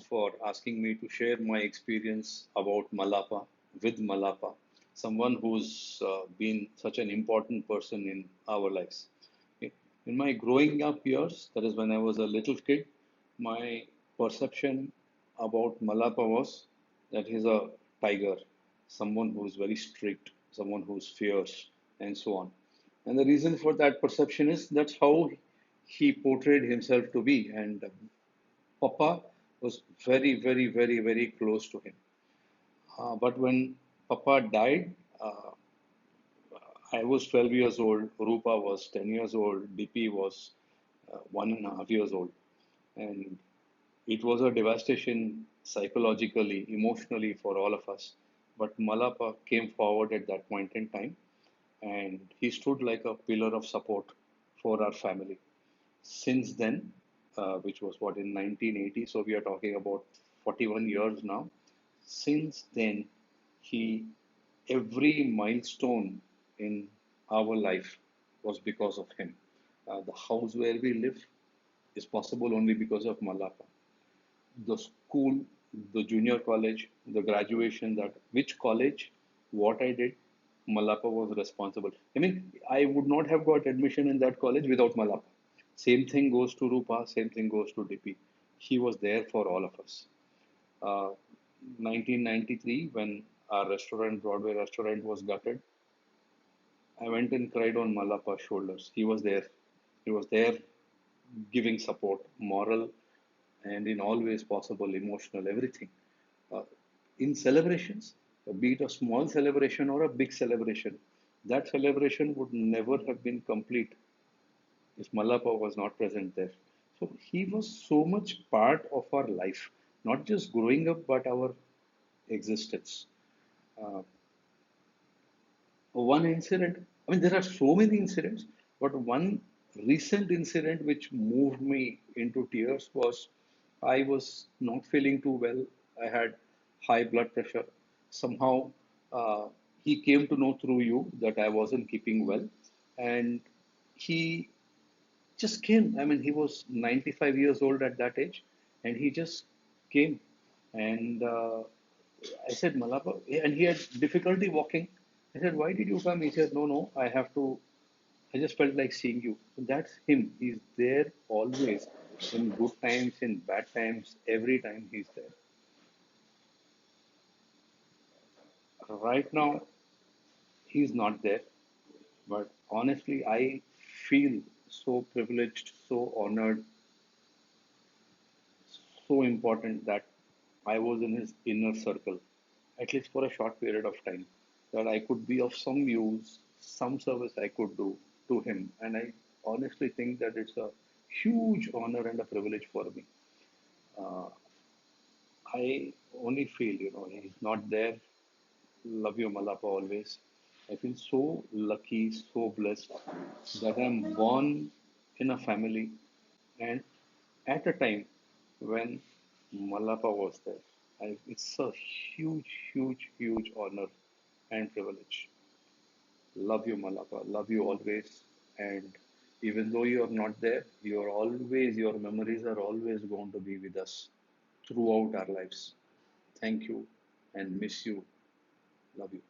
for asking me to share my experience about Malapa with Malapa, someone who's been such an important person in our lives. In my growing up years, that is when I was a little kid, my perception about Malapa was that he's a tiger, someone who's very strict, someone who's fierce, and so on. And the reason for that perception is that's how he portrayed himself to be. And Papa was very, very, very, very close to him. But when Papa died, I was 12 years old, Rupa was 10 years old, DP was 1.5 years old. And it was a devastation psychologically, emotionally for all of us. But Malapa came forward at that point in time and he stood like a pillar of support for our family. Since then, which was what in 1980, so we are talking about 41 years now. Since then, he every milestone in our life was because of him. The house where we live is possible only because of Malapa. The school, the junior college, the graduation, that which college, what I did, Malapa was responsible. I mean, I would not have got admission in that college without Malapa. Same thing goes to Rupa, same thing goes to DP. He was there for all of us. Uh, 1993, when our restaurant, Broadway restaurant, was gutted, I went and cried on Malapa's shoulders. He was there. He was there giving support, moral, and in all ways possible, emotional, everything. Uh, in celebrations, be it a small celebration or a big celebration, that celebration would never have been complete if Mallappa was not present there. So he was so much part of our life, not just growing up, but our existence. Uh, One incident, I mean, there are so many incidents, but one recent incident which moved me into tears was I was not feeling too well. I had high blood pressure. Somehow, he came to know through you that I wasn't keeping well, and he just came. I mean, he was 95 years old at that age, and he just came. And I said, Malapa, and he had difficulty walking. I said, why did you come? He said, no, no, I have to. I just felt like seeing you. That's him. He's there always, in good times, in bad times, every time he's there. Right now, he's not there, but honestly, I feel so privileged, so honored, so important that I was in his inner circle, at least for a short period of time, that I could be of some use, some service I could do to him. And I honestly think that it's a huge honor and a privilege for me. Uh, I only feel, he's not there. Love you, Malapa, always. I feel so lucky, so blessed that I'm born in a family and at a time when Malapa was there. It's a huge, huge, huge honor and privilege. Love you, Malapa. Love you always. And even though you're not there, you're always, your memories are always going to be with us throughout our lives. Thank you and miss you. Love you.